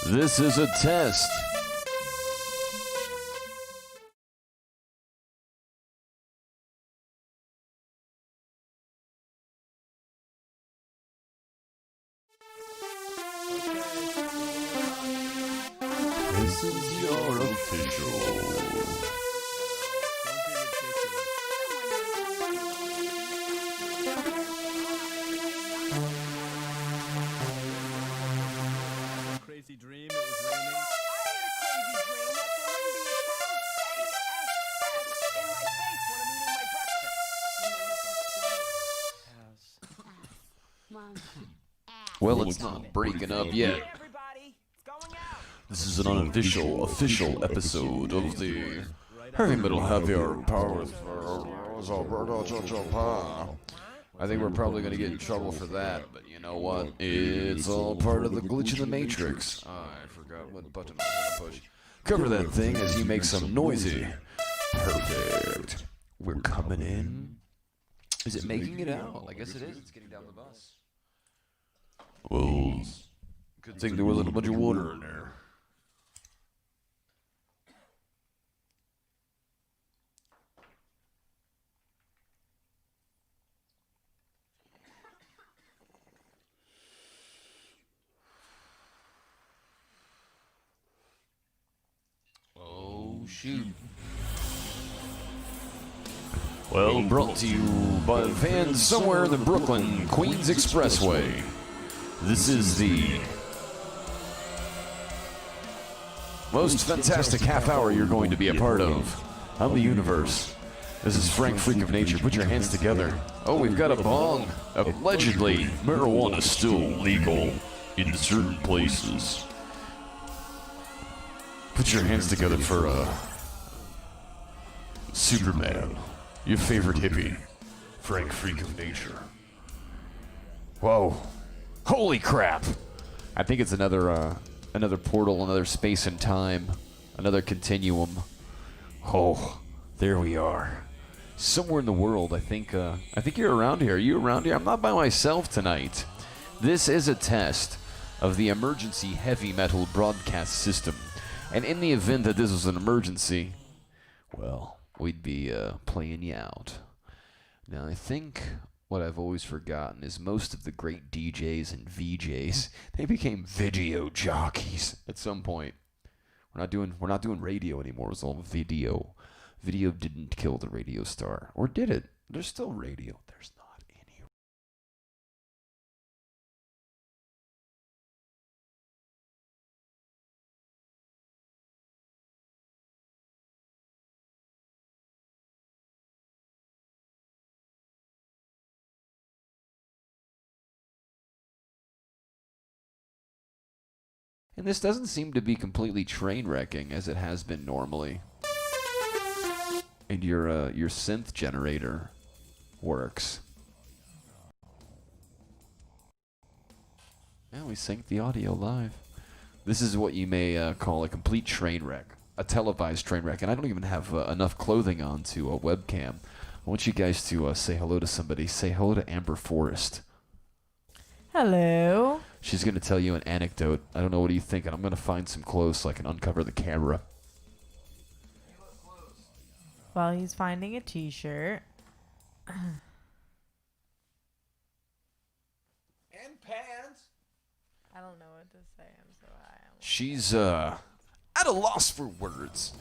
This is a test. This is your official. Crazy dream, it was raining. I had a crazy dream that there wouldn't be a in my face when I'm eating my breakfast. Well, it's not breaking up yet. Hey everybody, it's going out. This is an unofficial, official episode of the Heavy Metal Heavier Powers. I think we're probably going to get in trouble for that, but you know what? It's all part of the glitch in the Matrix. I forgot what button I was going to push. Cover that thing as you make some noisy. Perfect. We're coming in. Is it making it out? I guess it is. It's getting down the bus. Well, good thing there wasn't a bunch of water in there. Oh, shoot. Well, brought to you by fans somewhere in the Brooklyn Queens Expressway. This is the most fantastic half hour you're going to be a part of. I'm the universe. This is Frank, Freak of Nature. Put your hands together. Oh, we've got a bong. Allegedly, marijuana is still legal in certain places. Put your hands together for Superman, your favorite hippie, Frank, Freak of Nature. Whoa. Holy crap! I think it's another portal, another space and time, another continuum. Oh, there we are. Somewhere in the world, I think you're around here. Are you around here? I'm not by myself tonight. This is a test of the emergency heavy metal broadcast system. And in the event that this was an emergency, well, we'd be playing you out. Now, I think what I've always forgotten is most of the great DJs and VJs, they became video jockeys at some point. We're not doing radio anymore. It's all video. Video didn't kill the radio star, or did it? There's still radio. There's not any. And this doesn't seem to be completely train wrecking as it has been normally. And your synth generator works. Yeah, we synced the audio live. This is what you may call a complete train wreck, a televised train wreck. And I don't even have enough clothing on to a webcam. I want you guys to say hello to somebody. Say hello to Amber Forrest. Hello. She's going to tell you an anecdote. I don't know, what do you think? And I'm going to find some clothes so I can uncover the camera. Well, he's finding a t-shirt. And pants. I don't know what to say. I'm so high. She's at a loss for words.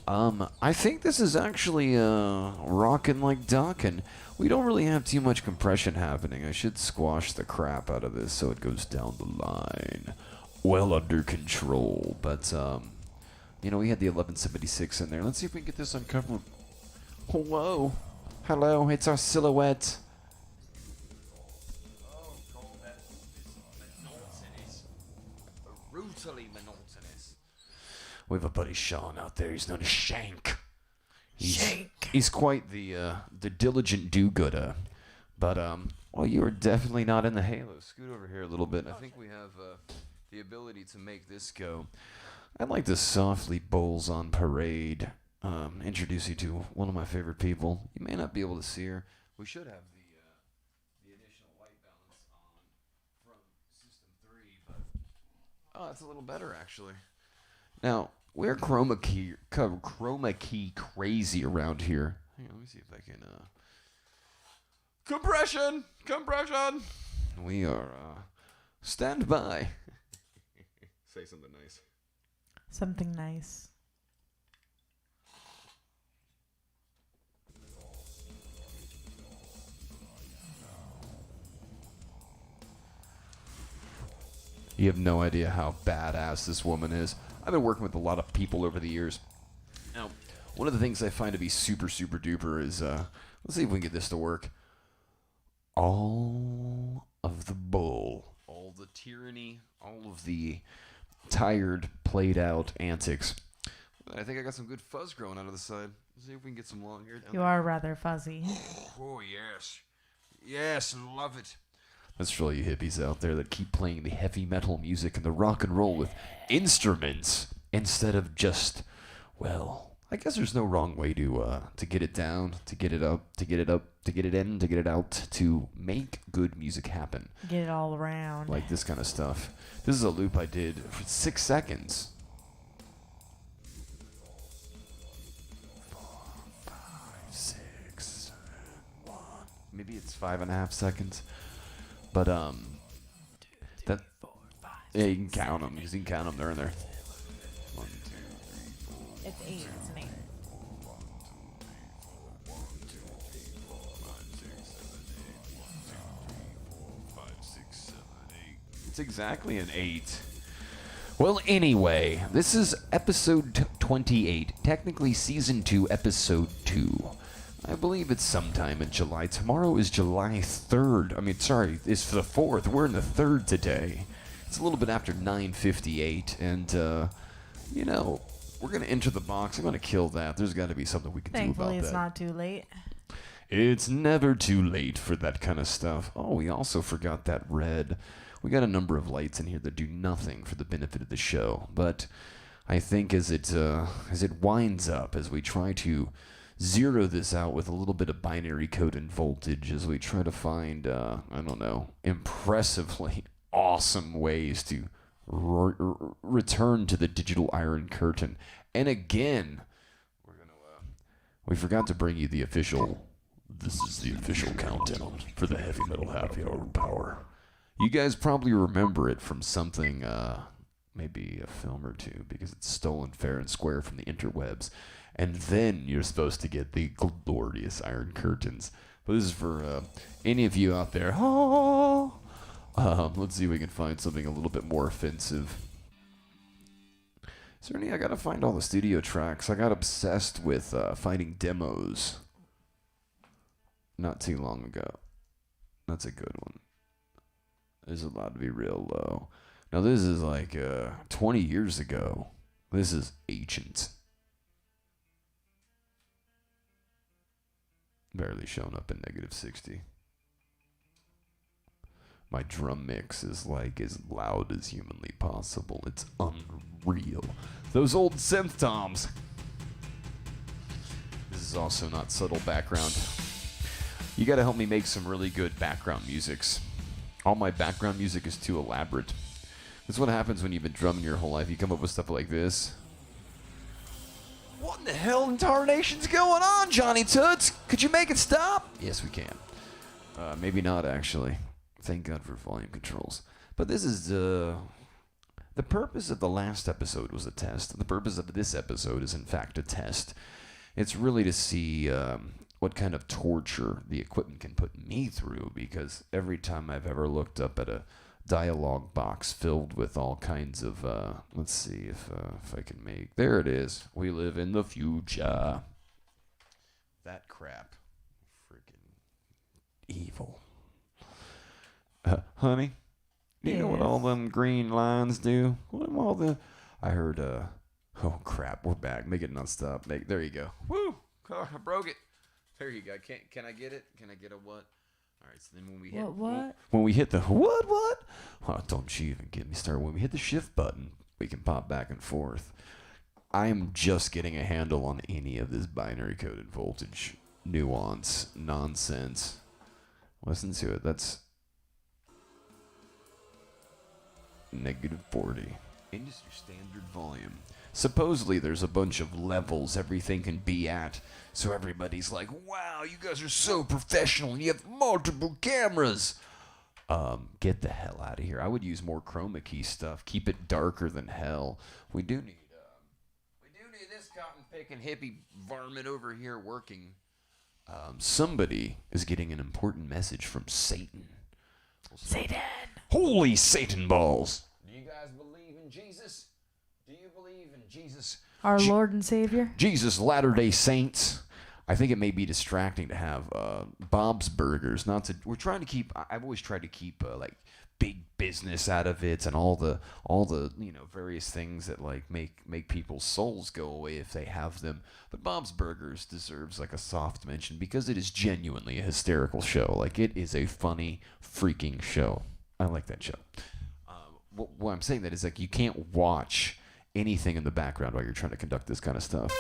I think this is actually rockin' like duckin'. We don't really have too much compression happening. I should squash the crap out of this so it goes down the line. Well under control. But, you know, we had the 1176 in there. Let's see if we can get this uncovered. Whoa. Hello, it's our silhouette. Brutally monotonous. We have a buddy Sean out there. He's known as Shank. He's quite the diligent do-gooder. But, well, you are definitely not in the halo. Scoot over here a little bit. I think we have the ability to make this go. I'd like to softly bowls on parade. Introduce you to one of my favorite people. You may not be able to see her. We should have the additional white balance on from System 3, but Oh, that's a little better, actually. Now, we're chroma key crazy around here. Hang on, let me see if I can, Compression! We are, stand by. Say something nice. Something nice. You have no idea how badass this woman is. I've been working with a lot of people over the years. Now, one of the things I find to be super, super duper is, let's see if we can get this to work. All of the bull, all the tyranny, all of the tired, played out antics. I think I got some good fuzz growing out of the side. Let's see if we can get some long hair down You there. are rather fuzzy. Oh, yes. Yes, love it. That's for all you hippies out there that keep playing the heavy metal music and the rock and roll with instruments instead of just, well, I guess there's no wrong way to get it down, to get it up, to get it up, to get it in, to get it out, to make good music happen. Get it all around. Like this kind of stuff. This is a loop I did for 6 seconds. 4, 5, 6, 7, 1. Maybe it's 5.5 seconds. But, that, yeah, you can count them. You can count them. They're in there. 1, 2, 3, 4. It's 8. It's an 8. 1, 2, 3, 4, 5, 6, 7, 8. It's exactly an 8. Well, anyway, this is episode 28. Technically, season 2, episode 2. I believe it's sometime in July. Tomorrow is July 3rd. It's for the 4th. We're in the 3rd today. It's a little bit after 9:58, and, we're going to enter the box. I'm going to kill that. There's got to be something we can do about Thankfully, that. it's not too late. It's never too late for that kind of stuff. Oh, we also forgot that red. We got a number of lights in here that do nothing for the benefit of the show, but I think as it winds up, as we try to zero this out with a little bit of binary code and voltage, as we try to find, impressively awesome ways to return to the digital Iron Curtain. And again, we forgot to bring you the official, this is the official countdown for the Heavy Metal Happy Hour Power. You guys probably remember it from something, maybe a film or two, because it's stolen fair and square from the interwebs. And then you're supposed to get the glorious Iron Curtains. But this is for any of you out there. Let's see if we can find something a little bit more offensive. Is there any? I gotta find all the studio tracks. I got obsessed with finding demos not too long ago. That's a good one. There's allowed to be real low. Now this is like 20 years ago. This is ancient. Barely shown up in -60. My drum mix is like as loud as humanly possible. It's unreal. Those old synth toms. This is also not subtle background. You gotta help me make some really good background musics. All my background music is too elaborate. That's what happens when you've been drumming your whole life. You come up with stuff like this. What in the hell in tarnation's going on, Johnny Toots? Could you make it stop? Yes, we can. Maybe not, actually. Thank God for volume controls. But this is, the purpose of the last episode was a test. The purpose of this episode is, in fact, a test. It's really to see what kind of torture the equipment can put me through, because every time I've ever looked up at a dialogue box filled with all kinds of, let's see if I can make, there it is. We live in the future. That crap. Freaking evil. Honey, do you know what all them green lines do? What all the, I heard, oh crap, we're back. Make it non-stop. There you go. Woo! Oh, I broke it. There you go. Can I get it? Can I get a what? All right, so then when we hit when we hit the what? Oh, don't you even get me started. When we hit the shift button, we can pop back and forth. I'm just getting a handle on any of this binary coded voltage nuance nonsense. Listen to it. That's -40. Industry standard volume. Supposedly there's a bunch of levels everything can be at, so everybody's like, wow, you guys are so professional and you have multiple cameras. Get the hell out of here. I would use more chroma key stuff. Keep it darker than hell. We do need this cotton picking hippie varmint over here working. Somebody is getting an important message from Satan. Satan. Holy Satan balls. Do you guys believe in Jesus? Do you believe in Jesus? Our Lord and Savior. Jesus, Latter-day Saints. I think it may be distracting to have Bob's Burgers. We're trying to keep. I've always tried to keep like big business out of it and all the various things that like make people's souls go away if they have them. But Bob's Burgers deserves like a soft mention because it is genuinely a hysterical show. Like it is a funny freaking show. I like that show. What I'm saying that is like you can't watch anything in the background while you're trying to conduct this kind of stuff.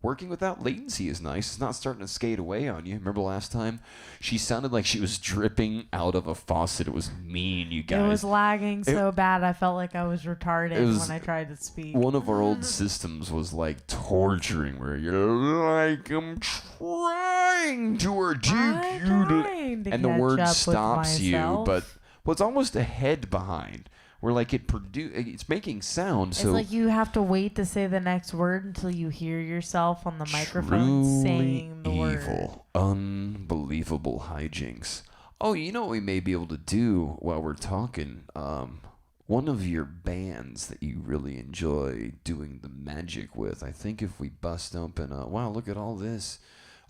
Working without latency is nice. It's not starting to skate away on you. Remember last time? She sounded like she was dripping out of a faucet. It was mean, you guys. It was lagging so bad I felt like I was retarded when I tried to speak. One of our old systems was like torturing where you're like, I'm trying to articulate. And the word stops you, but it's almost a head behind. Where like it's making sound. So it's like you have to wait to say the next word until you hear yourself on the microphone saying the evil, word. Unbelievable hijinks. Oh, you know what we may be able to do while we're talking? One of your bands that you really enjoy doing the magic with. I think if we bust open, wow, look at all this,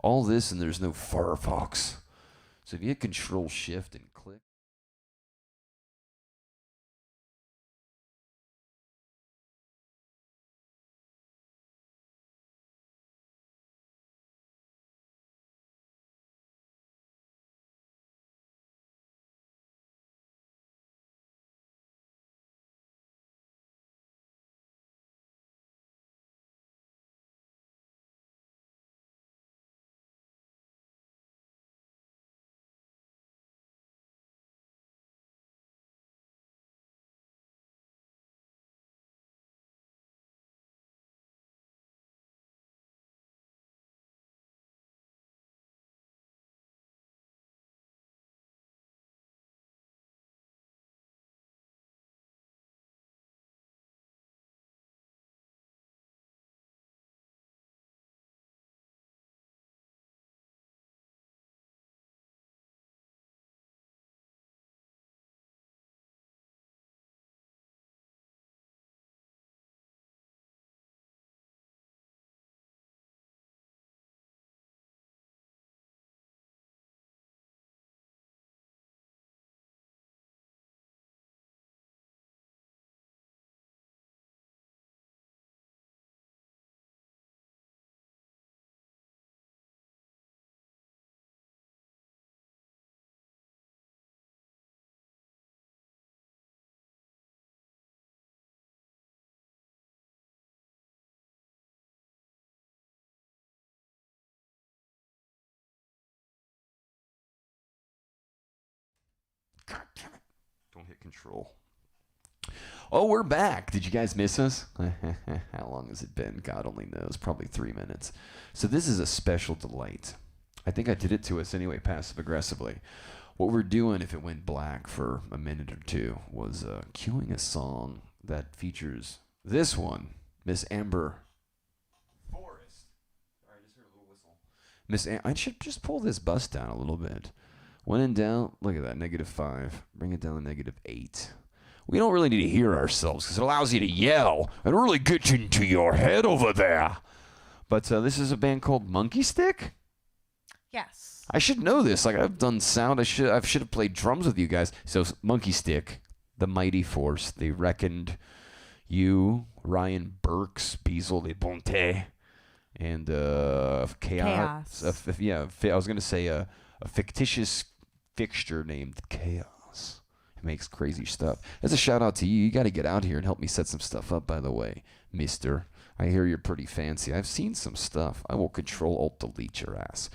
and there's no Firefox. So if you hit Control Shift and click. God damn it. Don't hit Control. Oh, we're back. Did you guys miss us? How long has it been? God only knows. Probably 3 minutes. So this is a special delight. I think I did it to us anyway, passive-aggressively. What we're doing, if it went black for a minute or two, was cueing a song that features this one, Miss Amber Forrest. All right, I just heard a little whistle. I should just pull this bus down a little bit. When in doubt, look at that, -5. Bring it down to -8. We don't really need to hear ourselves because it allows you to yell and really get you into your head over there. But this is a band called Monkey Stick? Yes. I should know this. Like, I've done sound. I should have played drums with you guys. So Monkey Stick, the mighty force. They reckoned you, Ryan Burks, Beasley, Bonte, and Chaos. I was going to say a fictitious fixture named Chaos. It makes crazy stuff. As a shout out to you, you got to get out here and help me set some stuff up, by the way, mister. I hear you're pretty fancy. I've seen some stuff. I will Control-Alt-Delete your ass.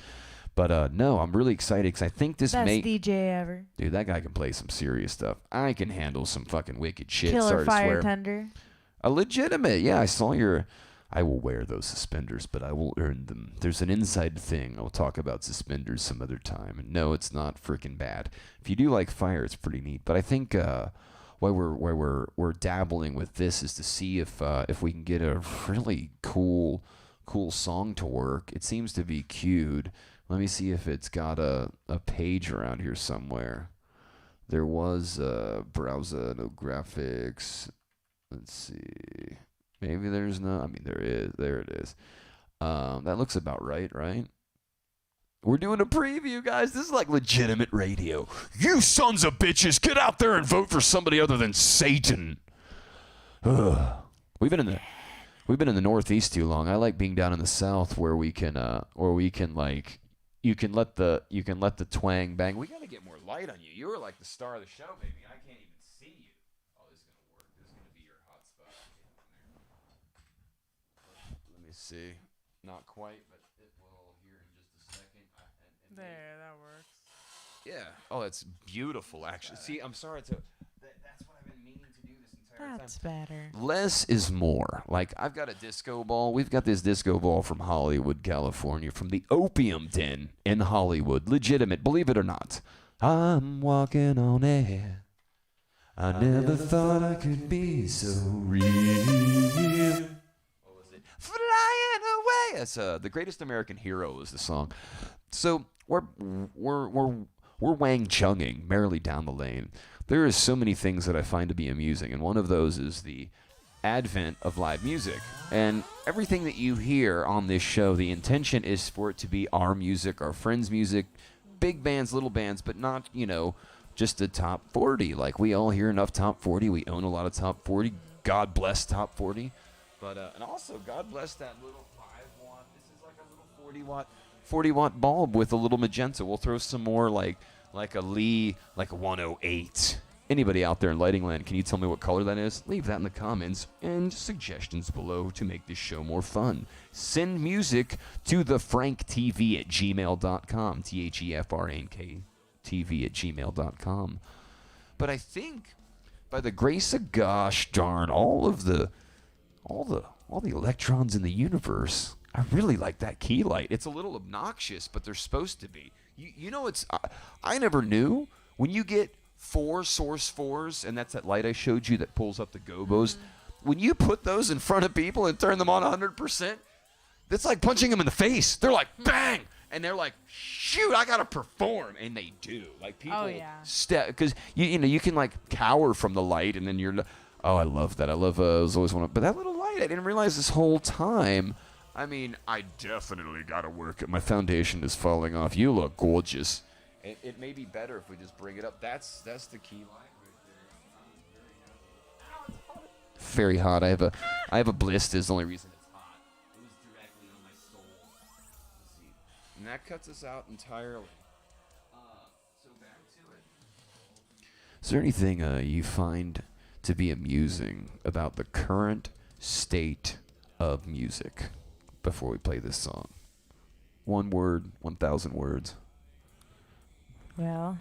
But no, I'm really excited because I think this Best DJ ever. Dude, that guy can play some serious stuff. I can handle some fucking wicked shit. Killer Sorry to Fire swear. Tender. A legitimate, yeah. I saw your. I will wear those suspenders, but I will earn them. There's an inside thing. I'll talk about suspenders some other time. And no, it's not freaking bad. If you do like fire, it's pretty neat. But I think why we're dabbling with this is to see if we can get a really cool song to work. It seems to be queued. Let me see if it's got a page around here somewhere. There was browser, no graphics. Let's see. Maybe there's no. I mean, there is. There it is. That looks about right, right? We're doing a preview, guys. This is like legitimate radio. You sons of bitches, get out there and vote for somebody other than Satan. Ugh. We've been in the Northeast too long. I like being down in the South where we can like you can let the twang bang. We gotta get more light on you. You were like the star of the show, baby. I can't even see you. Oh, this is gonna work. This is gonna be your hot spot. Let me see. Not quite, but it will here in just a second. There, that works. Yeah. Oh, that's beautiful, actually. See, I'm sorry to. That's what I've been meaning to do this entire time. That's better. Less is more. Like, I've got a disco ball. We've got this disco ball from Hollywood, California, from the Opium Den in Hollywood. Legitimate, believe it or not. I'm walking on air. I never thought I could be so real. What was it? Flying away. That's The Greatest American Hero is the song. So we're Wang Chunging merrily down the lane. There is so many things that I find to be amusing, and one of those is the advent of live music. And everything that you hear on this show, the intention is for it to be our music, our friends' music, big bands, little bands, but not, just the top 40. Like, we all hear enough top 40. We own a lot of top 40. God bless top 40. But and also, God bless that little 5-watt. This is like a little 40-watt bulb with a little magenta. We'll throw some more like a Lee, like a 108. Anybody out there in lighting land, can you tell me what color that is? Leave that in the comments and suggestions below to make this show more fun. Send music to theFrankTV@gmail.com. TheFrank TV@gmail.com. But I think, by the grace of gosh darn, all the electrons in the universe, I really like that key light. It's a little obnoxious, but they're supposed to be. It's I never knew when you get 4 source 4s, and that's that light I showed you that pulls up the gobos. When you put those in front of people and turn them on 100%, that's like punching them in the face. They're like, bang! And they're like, shoot, I gotta perform, and they do. Like, people because you can like cower from the light, and then you're. Oh, I love that. I was always wanting, but that little light, I didn't realize this whole time. I mean, I definitely gotta work it. My foundation is falling off. You look gorgeous. It may be better if we just bring it up. That's the key light right there. Very hot. I have a blister. Is the only reason it's hot. It was directly on my soul. Let's see. And that cuts us out entirely. So back to it. Is there anything you find to be amusing about the current state of music before we play this song? 1 word, 1,000 words. Well,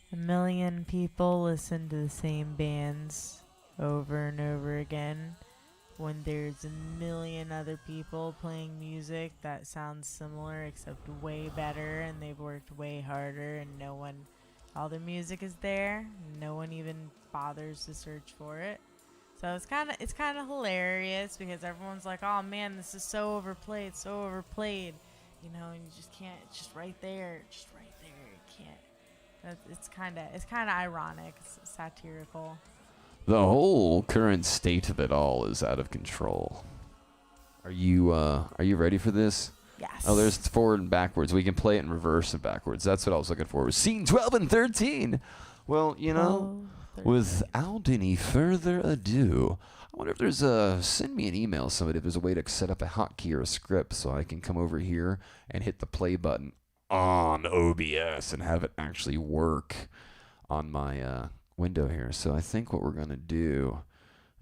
1 million people listen to the same bands over and over again when there's 1 million other people playing music that sounds similar except way better, and they've worked way harder, and all the music is there. No one even bothers to search for it. So it's kind of hilarious because everyone's like, "Oh man, this is so overplayed, and you just can't. It's just right there, You can't." It's kind of ironic. It's satirical. The whole current state of it all is out of control. Are you ready for this? Yes. Oh, there's forward and backwards. We can play it in reverse and backwards. That's what I was looking for. Scene 12 and 13. Well, without any further ado, I wonder if there's send me an email, somebody, if there's a way to set up a hotkey or a script so I can come over here and hit the play button on OBS and have it actually work on my window here. So I think what we're going to do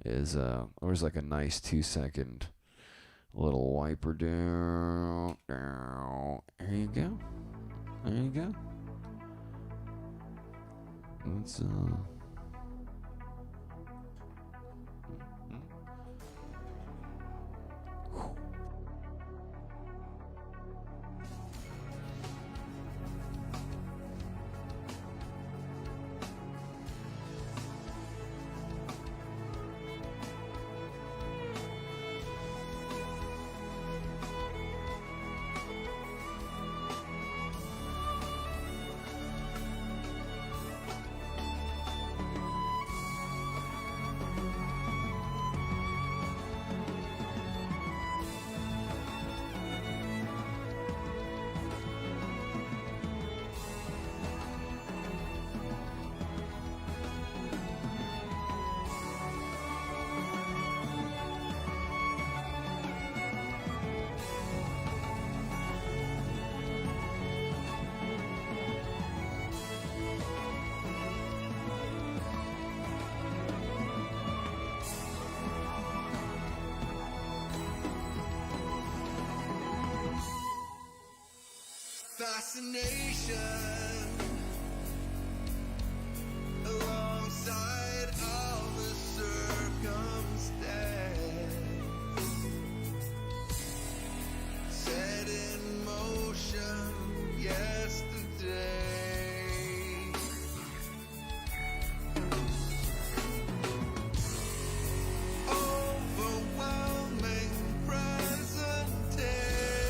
is there's like a nice 2-second Little wiper down, down. There you go. There you go. Let's fascination alongside all the circumstance set in motion yesterday. Overwhelming presentation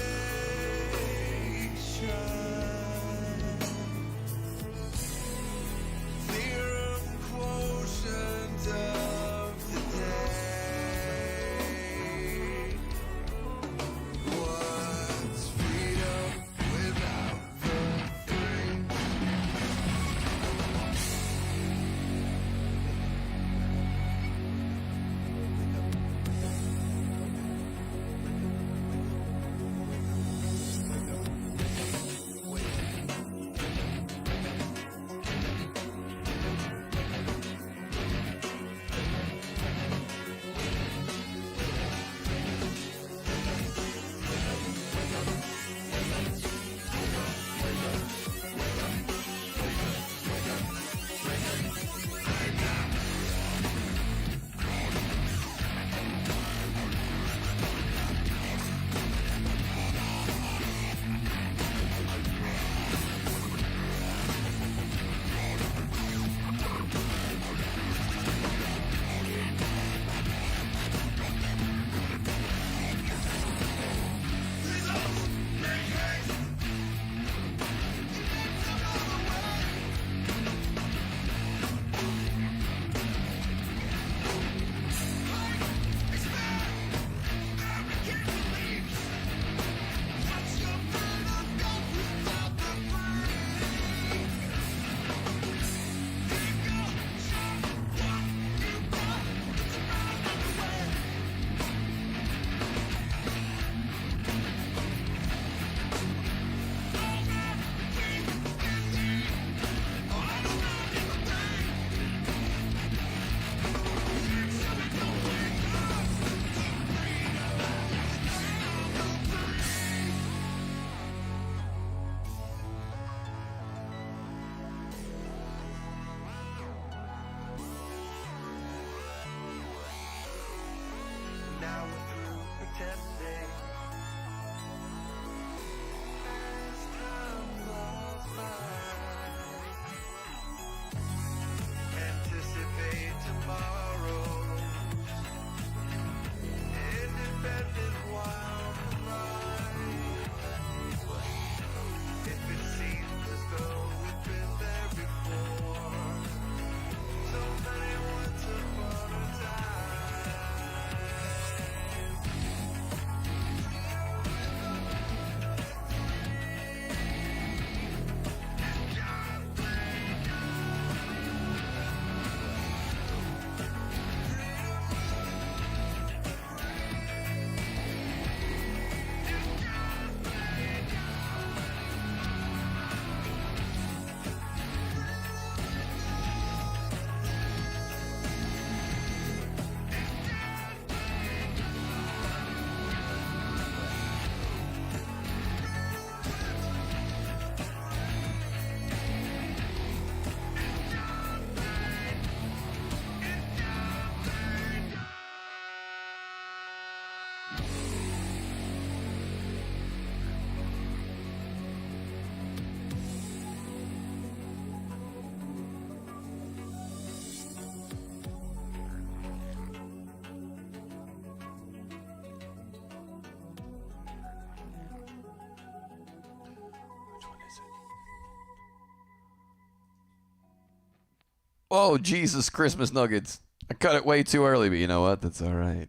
Oh, Jesus, Christmas nuggets. I cut it way too early, but you know what? That's all right.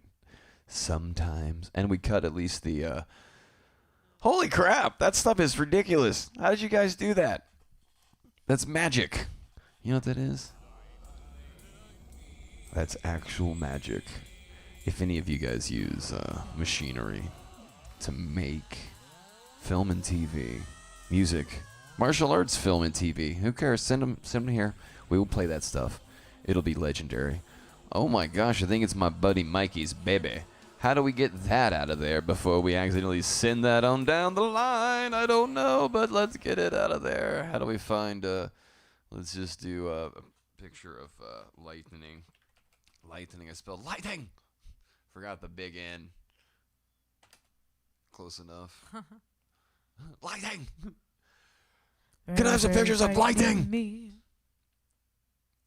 Sometimes. And we cut at least the, holy crap, that stuff is ridiculous. How did you guys do that? That's magic. You know what that is? That's actual magic. If any of you guys use machinery to make film and TV, music, martial arts film and TV, who cares? Send them here. We will play that stuff. It'll be legendary. Oh my gosh, I think it's my buddy Mikey's baby. How do we get that out of there before we accidentally send that on down the line? I don't know, but let's get it out of there. How do we find, let's just do a picture of lightning. Lightning, I spelled lighting. Forgot the big N. Close enough. Lighting. Can I have some pictures of lighting?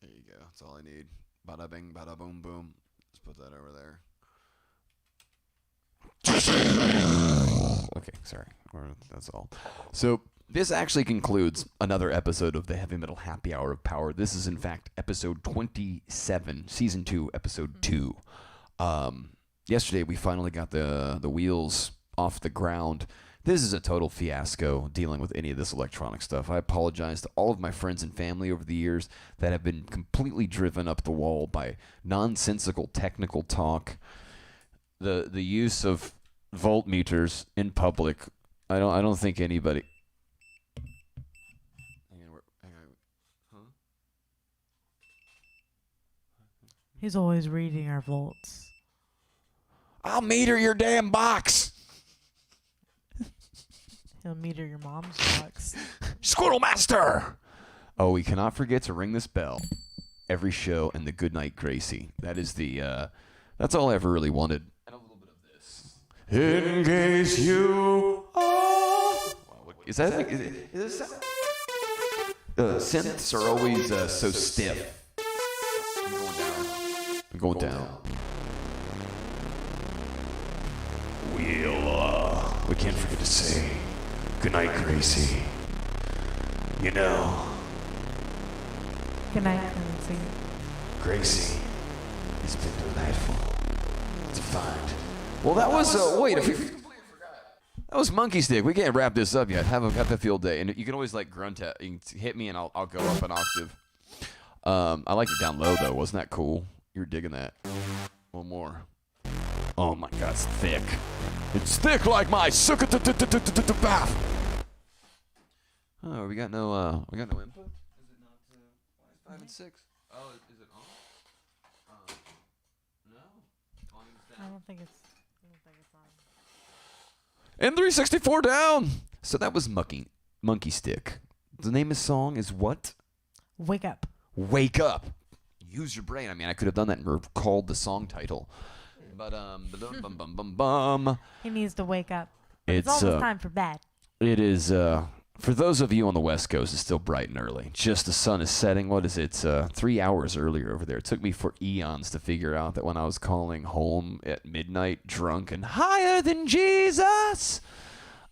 There you go. That's all I need. Bada bing, bada boom, boom. Let's put that over there. Okay, sorry. That's all. So this actually concludes another episode of the Heavy Metal Happy Hour of Power. This is, in fact, episode 27, season 2, episode 2. Yesterday, we finally got the wheels off the ground. This is a total fiasco dealing with any of this electronic stuff. I apologize to all of my friends and family over the years that have been completely driven up the wall by nonsensical technical talk. The use of voltmeters in public. I don't think anybody. He's always reading our volts. I'll meter your damn box. He'll meter your mom's box. Squirrel Master! Oh, we cannot forget to ring this bell every show and the Goodnight Gracie. That is the, that's all I ever really wanted. And a little bit of this. In case you are... Is that like... Is this... synths are always so stiff. I'm going down. We can't forget to say... Good night, Gracie. You know, Good night, Nancy. Gracie, it's been delightful to find. Well, that was wait. That was Monkey Stick. We can't wrap this up yet. Have a field day, and you can always like grunt at. You can hit me, and I'll go up an octave. I liked it down low though. Wasn't that cool? You were digging that. One more. Oh my God, it's thick. It's thick like my bath. Oh, we got no input. Is it not 5 and 6? Oh, is it on? No. I don't think it's on. And 364 down. So that was Monkey Stick. The name of the song is what? Wake up. Wake Up. Use your brain. I mean, I could have done that and recalled the song title. But He needs to wake up. It's It's almost time for bed. it is for those of you on the West Coast, it's still bright and early. Just the sun is setting. What is it? 3 hours earlier over there. It took me for eons to figure out that when I was calling home at midnight, drunk and higher than Jesus,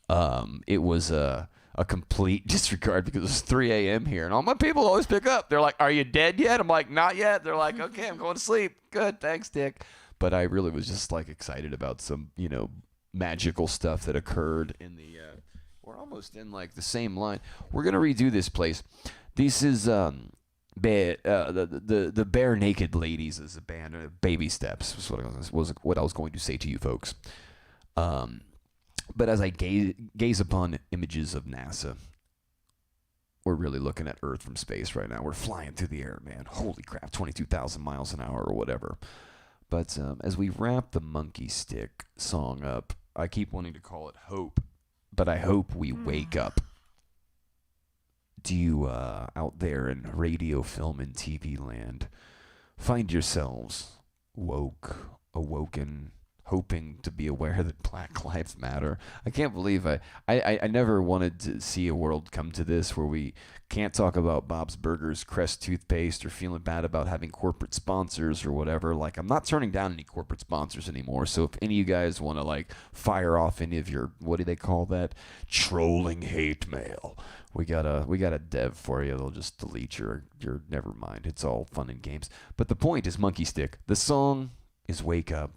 it was a complete disregard because it was 3 a.m. here. And all my people always pick up. They're like, "Are you dead yet?" I'm like, "Not yet." They're like, "Okay, I'm going to sleep." Good, thanks, Dick. But I really was just like excited about some, magical stuff that occurred in the. We're almost in like the same line. We're gonna redo this place. This is the Bare Naked Ladies as a band. Baby Steps was what I was going to say to you folks. But as I gaze upon images of NASA, we're really looking at Earth from space right now. We're flying through the air, man. Holy crap, 22,000 miles an hour or whatever. But as we wrap the Monkey Stick song up, I keep wanting to call it Hope, but I hope we wake up. Do you out there in radio, film, and TV land find yourselves woke, awoken, hoping to be aware that Black Lives Matter. I can't believe I never wanted to see a world come to this where we can't talk about Bob's Burgers, Crest toothpaste, or feeling bad about having corporate sponsors or whatever. Like, I'm not turning down any corporate sponsors anymore. So if any of you guys want to like fire off any of your, what do they call that? Trolling hate mail. We got a dev for you. They'll just delete your never mind. It's all fun and games. But the point is Monkey Stick. The song is Wake Up.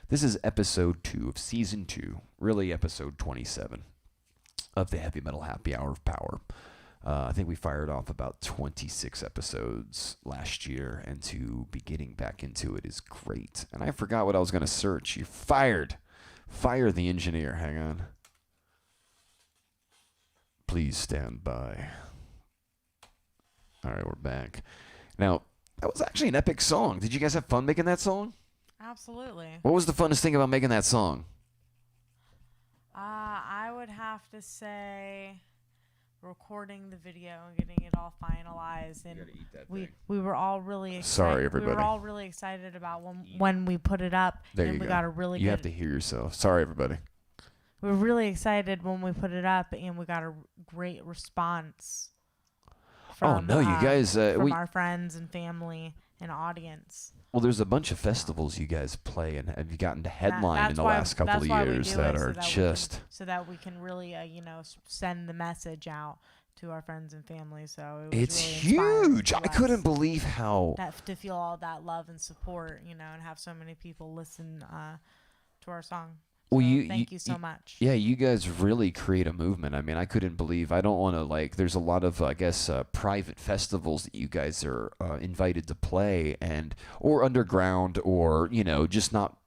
This is episode 2 of season 2, really episode 27 of the Heavy Metal Happy Hour of Power. I think we fired off about 26 episodes last year, and to be getting back into it is great. And I forgot what I was going to search. You're fired. Fire the engineer. Hang on. Please stand by. All right, we're back. Now, that was actually an epic song. Did you guys have fun making that song? Absolutely. What was the funnest thing about making that song? I would have to say recording the video and getting it all finalized, and we were all really excited. Sorry, everybody. We were all really excited about when we put it up, There and you we go. got a really You good. have to hear yourself. Sorry, everybody. We were really excited when we put it up, and we got a great response. From, no, you guys, from our friends and family and audience. Well, there's a bunch of festivals you guys play and have gotten to headline in the last couple of years that are just... So that we can really, send the message out to our friends and family. So it was It's really inspiring huge. to I us couldn't believe how... to feel all that love and support, and have so many people listen to our song. Well, So thank you so much. Yeah, you guys really create a movement. I mean, I couldn't believe. I don't want to there's a lot of private festivals that you guys are invited to play, or underground, or just not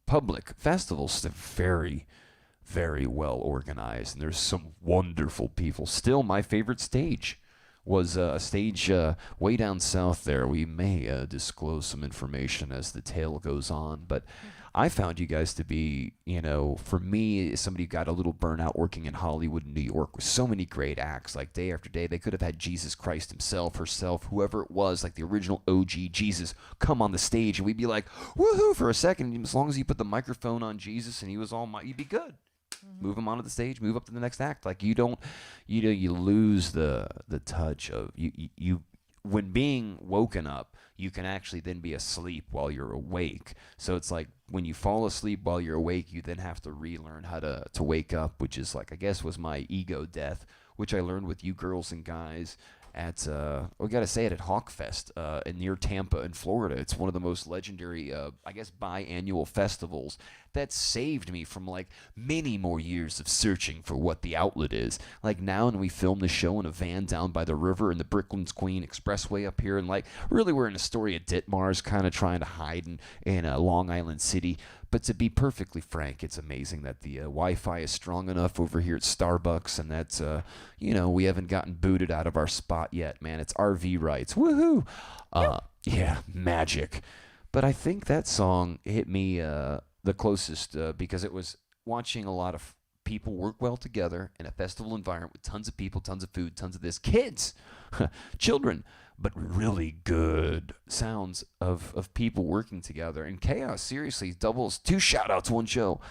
public festivals. They're very, very well organized, and there's some wonderful people. Still, my favorite stage was a stage way down south there. We may disclose some information as the tale goes on, but I found you guys to be, for me, somebody who got a little burnout working in Hollywood and New York with so many great acts, like day after day. They could have had Jesus Christ himself, herself, whoever it was, like the original OG Jesus, come on the stage, and we'd be like, woohoo, for a second. As long as you put the microphone on Jesus and he was you'd be good. Move him onto the stage, move up to the next act. Like, you don't, you lose the touch of you when being woken up, you can actually then be asleep while you're awake. So it's like when you fall asleep while you're awake, you then have to relearn how to wake up, which is I guess was my ego death, which I learned with you girls and guys at, we got to say it, at Hawkfest near Tampa in Florida. It's one of the most legendary, biannual festivals that saved me from many more years of searching for what the outlet is. Like now, and we filmed the show in a van down by the river in the Brooklyn's Queen Expressway up here, and really we're in Astoria, Ditmars, kind of trying to hide in Long Island City. But to be perfectly frank, it's amazing that the Wi-Fi is strong enough over here at Starbucks, and that's, we haven't gotten booted out of our spot yet, man. It's RV rights. Woohoo! Yeah, magic. But I think that song hit me the closest because it was watching a lot of people work well together in a festival environment with tons of people, tons of food, tons of this. Kids, children, but really good sounds of people working together. And Chaos, seriously, doubles 2 shout-outs, 1 show.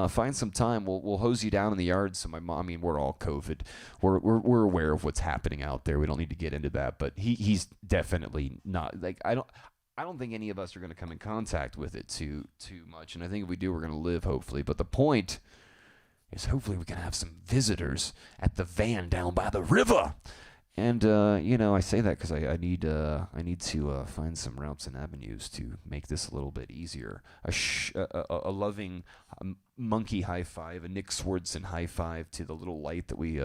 Find some time. We'll hose you down in the yard. So we're all COVID. We're aware of what's happening out there. We don't need to get into that. But he's definitely not. I don't think any of us are going to come in contact with it too much. And I think if we do, we're going to live, hopefully. But the point is hopefully we can have some visitors at the van down by the river. And, I say that because I need to find some routes and avenues to make this a little bit easier. A loving monkey high five, a Nick Swardson high five to the little light that we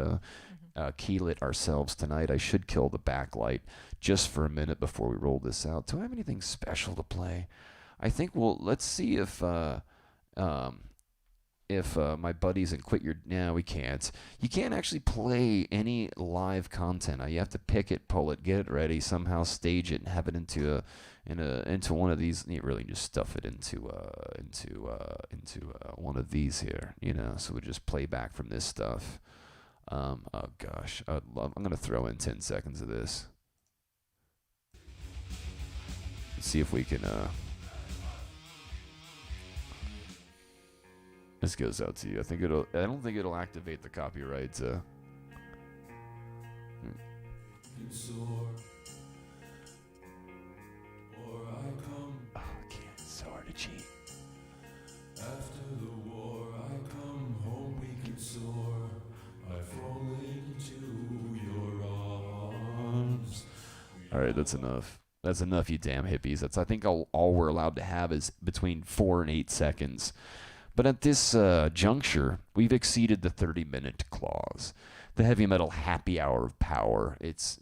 keylit ourselves tonight. I should kill the backlight just for a minute before we roll this out. Do I have anything special to play? I think let's see if my buddies and quit your... No, we can't. You can't actually play any live content. You have to pick it, pull it, get it ready, somehow stage it, and have it into one of these. You really just stuff it into one of these here, So we just play back from this stuff. Oh gosh, I'm gonna throw in 10 seconds of this. Let's see if we can. This goes out to you. I don't think it'll activate the copyright. Oh, I can't. It's so hard to cheat. After the war, I come home weak and sore. I fall into your arms. All right, that's enough. That's enough, you damn hippies. I think all we're allowed to have is between 4 and 8 seconds. But at this juncture, we've exceeded the 30-minute clause. The heavy metal happy hour of power. It's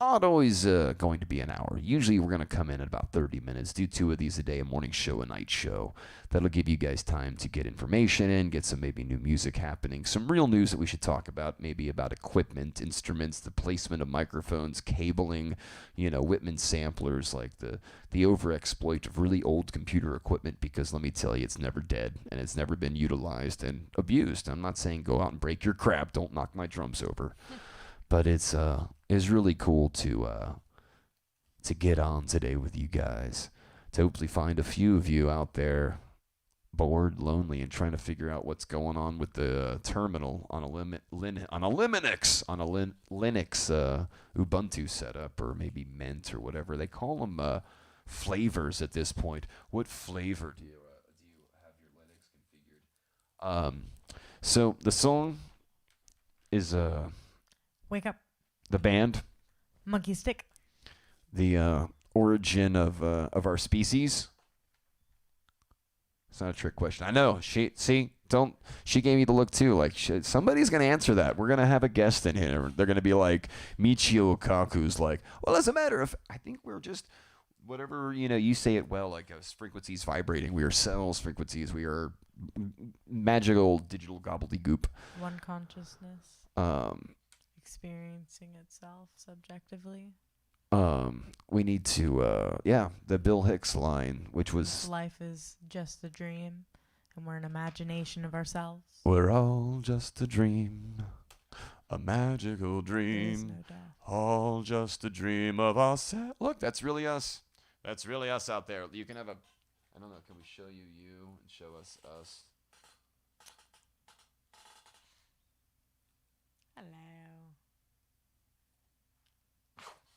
not always going to be an hour. Usually we're going to come in at about 30 minutes. Do 2 of these a day, a morning show, a night show. That'll give you guys time to get information in, get some maybe new music happening, some real news that we should talk about, maybe about equipment, instruments, the placement of microphones, cabling, Whitman samplers, like the overexploit of really old computer equipment, because let me tell you, it's never dead, and it's never been utilized and abused. I'm not saying go out and break your crap, don't knock my drums over. But it's really cool to get on today with you guys, to hopefully find a few of you out there bored, lonely, and trying to figure out what's going on with the terminal on a Linux Ubuntu setup, or maybe Mint or whatever they call them, flavors at this point. What flavor do you have your Linux configured? So the song is Wake up. the band, Monkey stick. the origin of our species. It's not a trick question. I know. She gave me the look too. Like, somebody's gonna answer that. We're gonna have a guest in here. They're gonna be like Michio Kaku's. Like, well, as a matter of, I think we're just whatever you say it well. Like frequencies vibrating. We are cells. Frequencies. We are magical digital gobbledygook. One consciousness. Experiencing itself subjectively. We need to, the Bill Hicks line, which was, Life is just a dream, and we're an imagination of ourselves. we're all just a dream, a magical There is dream, no death. all just a dream of us. Look, that's really us. That's really us out there. You can have a, I don't know, can we show you and show us us? Hello.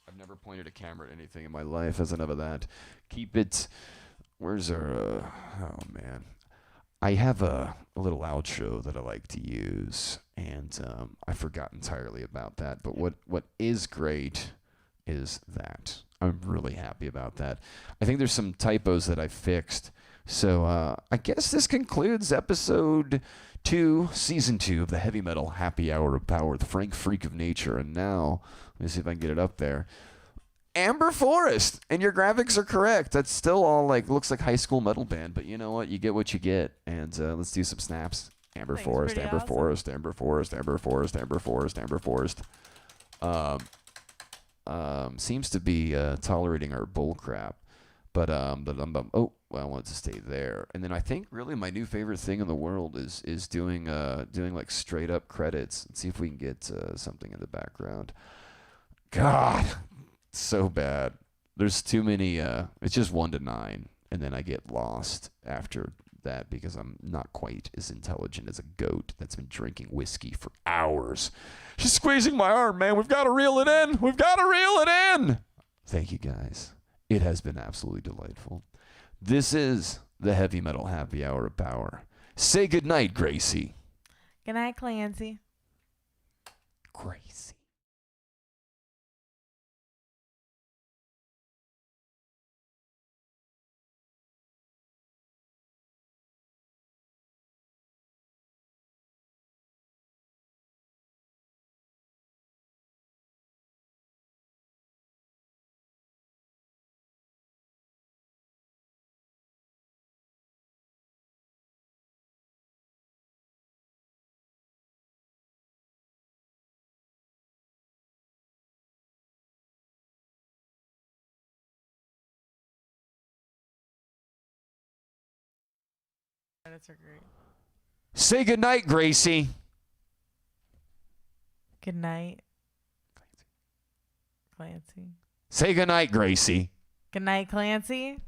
I've never pointed a camera at anything in my life. As enough of that. Keep it. Where's our? Oh man, I have a little outro that I like to use, and I forgot entirely about that. But what is great is that I'm really happy about that. I think there's some typos that I fixed. So I guess this concludes episode 2, season 2 of the Heavy Metal Happy Hour of Power, the Frank Freak of Nature. And now, let me see if I can get it up there. Amber Forest, and your graphics are correct. That's still all looks like high school metal band, but you know what? You get what you get. And let's do some snaps. Amber Thanks, Forest, pretty Amber awesome. Forest, Amber Forest, Amber Forest, Amber Forest, Amber Forest. Seems to be tolerating our bull crap. But oh, well, I wanted to stay there. And then I think really my new favorite thing in the world is doing like straight up credits. Let's see if we can get something in the background. God, so bad. There's too many. It's just 1 to 9, and then I get lost after that because I'm not quite as intelligent as a goat that's been drinking whiskey for hours. She's squeezing my arm, man. We've got to reel it in. We've got to reel it in. Thank you, guys. It has been absolutely delightful. This is the Heavy Metal Happy Hour of Power. Say goodnight, Gracie. Good night, Clancy. Gracie. Credits are great. Say goodnight, Gracie. Good night, Clancy. Say goodnight, Gracie. Good night, Clancy.